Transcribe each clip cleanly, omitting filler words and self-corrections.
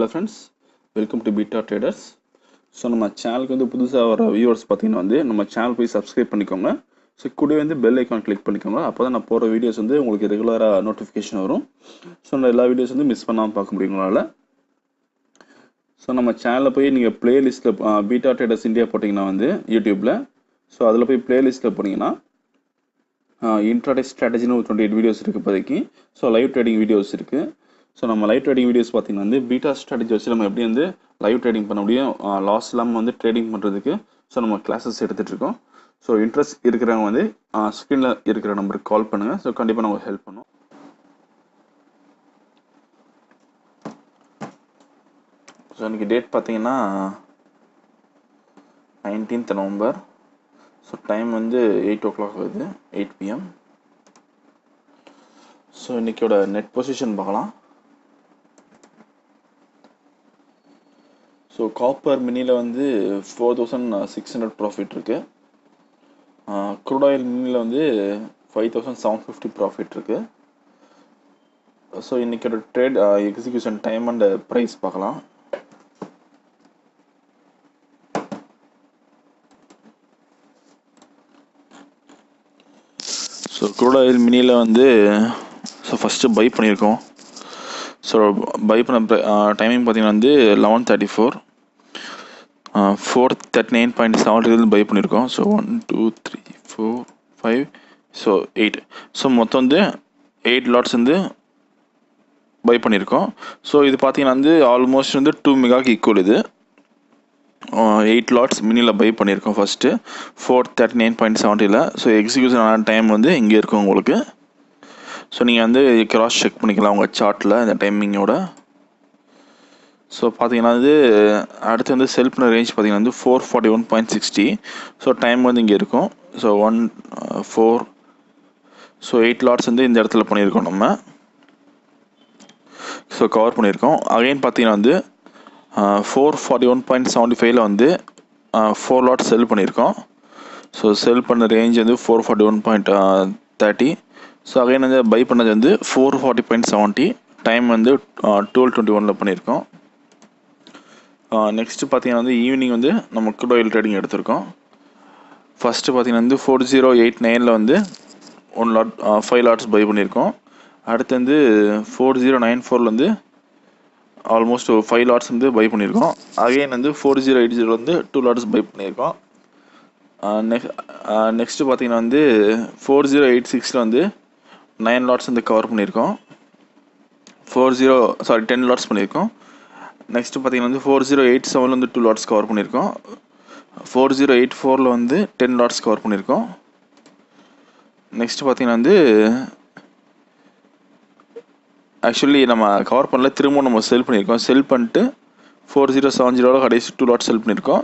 friends, welcome to Beta Traders. So நம்ம சேனலுக்கு வந்து புதுசா வர வியூவர்ஸ் பாத்தீங்கன்னா வந்து நம்ம சேனல் போய் சப்ஸ்கிரைப் பண்ணிக்கோங்க. ஸோ கூடவே வந்து பெல் ஐக்கான் கிளிக் பண்ணிக்கோங்க. அப்போ தான் நான் போகிற வீடியோஸ் வந்து உங்களுக்கு ரெகுலராக நோட்டிஃபிகேஷன் வரும். ஸோ நான் எல்லா வீடியோஸ் வந்து மிஸ் பண்ணாமல் பார்க்க முடியும் உங்களால். ஸோ நம்ம சேனலில் போய் நீங்கள் பிளேலிஸ்ட்டில் பீட்டா ட்ரேடர்ஸ் இந்தியா போட்டிங்கன்னா வந்து யூடியூப்பில், ஸோ அதில் போய் பிளேலிஸ்ட்டில் போனீங்கன்னா இன்ட்ராடே ஸ்ட்ராட்டஜின்னு ஒரு 28 வீடியோஸ் இருக்குது இப்போதைக்கு. ஸோ லைவ் ட்ரேடிங் வீடியோஸ் இருக்குது. ஸோ நம்ம லைவ் ட்ரேடிங் வீடியோஸ் பார்த்தீங்கன்னா வந்து பீட்டா ஸ்ட்ராட்டஜி வச்சு நம்ம எப்படி வந்து லைவ் ட்ரேடிங் பண்ண முடியும், லாஸ் இல்லாமல் வந்து ட்ரேடிங் பண்ணுறதுக்கு ஸோ நம்ம கிளாஸஸ் எடுத்துகிட்ருக்கோம். ஸோ இன்ட்ரெஸ்ட் இருக்கிறவங்க வந்து ஸ்க்ரீனில் இருக்கிற நம்பருக்கு கால் பண்ணுங்கள். ஸோ கண்டிப்பாக நம்ம ஹெல்ப் பண்ணுவோம். ஸோ இன்றைக்கி டேட் பார்த்தீங்கன்னா 19th November. ஸோ டைம் வந்து 8 o'clock ஆகுது, 8 PM. ஸோ இன்றைக்கியோட நெட் பொசிஷன் பார்க்கலாம். ஸோ காப்பர் மினியில் வந்து 4600 ப்ராஃபிட் இருக்குது. க்ரூட் ஆயில் மினியில் வந்து 5750 ப்ராஃபிட் இருக்குது. ஸோ இன்றைக்கோட trade execution time and price பார்க்கலாம். ஸோ க்ரூட் ஆயில் மினியில் வந்து ஸோ ஃபஸ்ட்டு பை பண்ணியிருக்கோம். ஸோ பை பண்ண டைமிங் பார்த்தீங்கன்னா வந்து 11:34, 439.7 பை பண்ணியிருக்கோம். So 1 2 3 4 5 so 8. ஸோ மொத்தம் வந்து 8 லாட்ஸ் வந்து பை பண்ணியிருக்கோம். ஸோ இது பார்த்தீங்கன்னா வந்து ஆல்மோஸ்ட் வந்து 2 மெகாக்கு ஈக்குவல். இது 8 லாட்ஸ் மினியில் பை பண்ணியிருக்கோம் ஃபஸ்ட்டு 439.70. ஸோ எக்ஸிக்யூஷன் ஆன டைம் வந்து இங்கே இருக்கும் உங்களுக்கு. ஸோ நீங்கள் வந்து கிராஸ் செக் பண்ணிக்கலாம் உங்கள் சார்ட்டில் இந்த டைமிங்கோட. ஸோ பார்த்தீங்கன்னா வந்து அடுத்து வந்து செல் பண்ண ரேஞ்ச் பார்த்தீங்கன்னா வந்து 441.60. ஸோ டைம் வந்து இங்கே இருக்கும். ஸோ 1 4 ஸோ 8 லாட்ஸ் வந்து இந்த இடத்துல பண்ணியிருக்கோம் நம்ம. ஸோ கவர் பண்ணியிருக்கோம். அகைன் பார்த்தீங்கன்னா வந்து 441.75 வந்து 4 லாட்ஸ் செல் பண்ணியிருக்கோம். ஸோ செல் பண்ண ரேஞ்ச் வந்து 441.30. ஸோ அகைன் வந்து பை பண்ணது வந்து 440.70. டைம் வந்து 12:21 பண்ணியிருக்கோம். நெக்ஸ்ட்டு பார்த்தீங்கன்னா வந்து ஈவினிங் வந்து நம்ம க்ரூட் ஆயில் ட்ரேடிங் எடுத்திருக்கோம். ஃபஸ்ட்டு பார்த்தீங்கன்னா வந்து 4089 வந்து 5 லாட்ஸ் பை பண்ணியிருக்கோம். அடுத்து வந்து 4094 வந்து ஆல்மோஸ்ட் 5 லாட்ஸ் வந்து பை பண்ணியிருக்கோம். அகைன் வந்து 4080 வந்து 2 லாட்ஸ் பை பண்ணியிருக்கோம். நெக்ஸ்ட்டு பார்த்தீங்கன்னா வந்து 4086 வந்து 9 லாட்ஸ் வந்து கவர் பண்ணியிருக்கோம். 10 லாட்ஸ் பண்ணியிருக்கோம். நெக்ஸ்ட்டு பார்த்தீங்கன்னா வந்து 4087 வந்து 2 லாட்ஸ் கவர் பண்ணியிருக்கோம். 4084 வந்து 10 லாட்ஸ் கவர் பண்ணியிருக்கோம். நெக்ஸ்ட்டு பார்த்தீங்கன்னா வந்து ஆக்சுவலி நம்ம கவர் பண்ணல, திரும்பவும் நம்ம செல் பண்ணியிருக்கோம். செல் பண்ணிட்டு 4070 கடைசி 2 லாட்ஸ் செல் பண்ணியிருக்கோம்.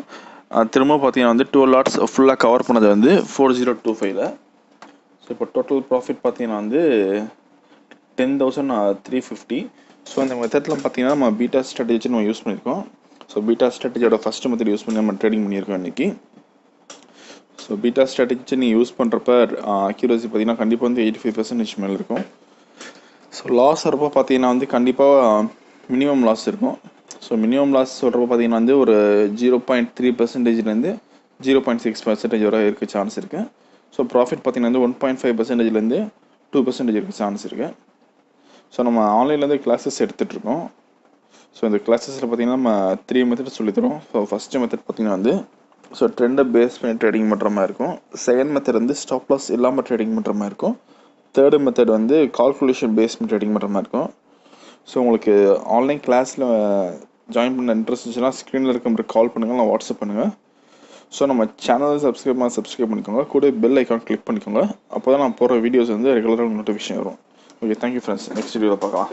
திரும்ப பார்த்தீங்கன்னா வந்து 2 லாட்ஸ் ஃபுல்லாக கவர் பண்ணது வந்து 4025. ஸோ இப்போ டோட்டல் ப்ராஃபிட் பார்த்தீங்கன்னா வந்து 10,350. ஸோ இந்த மெத்தடில் பார்த்தீங்கன்னா நம்ம பீட்டா ஸ்ட்ராட்டஜி நம்ம யூஸ் பண்ணியிருக்கோம். ஸோ பீட்டா ஸ்ட்ராட்டஜியோட ஃபஸ்ட்டு மெத்தட் யூஸ் பண்ணி நம்ம ட்ரேடிங் பண்ணியிருக்கோம் இன்றைக்கி. ஸோ பீட்டா ஸ்ட்ராட்டஜி நீங்கள் யூஸ் பண்ணுறப்ப அக்யூரசி பார்த்தீங்கன்னா கண்டிப்பாக வந்து 85% மேலே இருக்கும். ஸோ லாஸ் வரப்போ பார்த்தீங்கன்னா வந்து கண்டிப்பாக மினிமம் லாஸ் இருக்கும். ஸோ மினிமம் லாஸ் சொல்கிறப்ப பார்த்தீங்கன்னா வந்து ஒரு 0.3%லேருந்து 0.6% வரை இருக்க சான்ஸ் இருக்குது. ஸோ ப்ராஃபிட் பார்த்தீங்கன்னா வந்து 1.5%லேருந்து 2% இருக்க சான்ஸ் இருக்குது. ஸோ நம்ம ஆன்லைன்லேருந்து கிளாஸஸ் எடுத்துகிட்ருக்கோம். ஸோ இந்த கிளாஸஸில் பார்த்தீங்கன்னா நம்ம 3 மெத்தட் சொல்லித்தரோம். ஸோ ஃபஸ்ட்டு மெத்தட் பார்த்தீங்கன்னா வந்து ஸோ ட்ரெண்டை பேஸ் பண்ணி ட்ரேடிங் பண்ணுற மாதிரி இருக்கும். செகண்ட் மெத்தட் வந்து ஸ்டாப் லாஸ் இல்லாமல் ட்ரேடிங் பண்ணுற மாதிரி இருக்கும். தேர்டு மெத்தட் வந்து கால்குலேஷன் பேஸ் பண்ணி ட்ரேடிங் பண்ணுற மாதிரி இருக்கும். ஸோ உங்களுக்கு ஆன்லைன் கிளாஸில் ஜாயின் பண்ண இன்ட்ரெஸ்ட் இருந்துச்சுன்னா ஸ்க்ரீனில் இருக்க மாதிரி கால் பண்ணுங்கள், நான் வாட்ஸ்அப் பண்ணுங்கள். ஸோ நம்ம சேனலை சப்ஸ்கிரைப் பண்ணிக்கோங்க. கூட பெல் ஐக்கான் கிளிக் பண்ணிக்கோங்க. அப்போ தான் நான் போகிற வீடியோஸ் வந்து ரெகுலராக நோட்டிஃபிகேஷன் வரும். Okay, thank you friends. நெக்ஸ்ட் வீடியோவில் பார்க்கலாம்.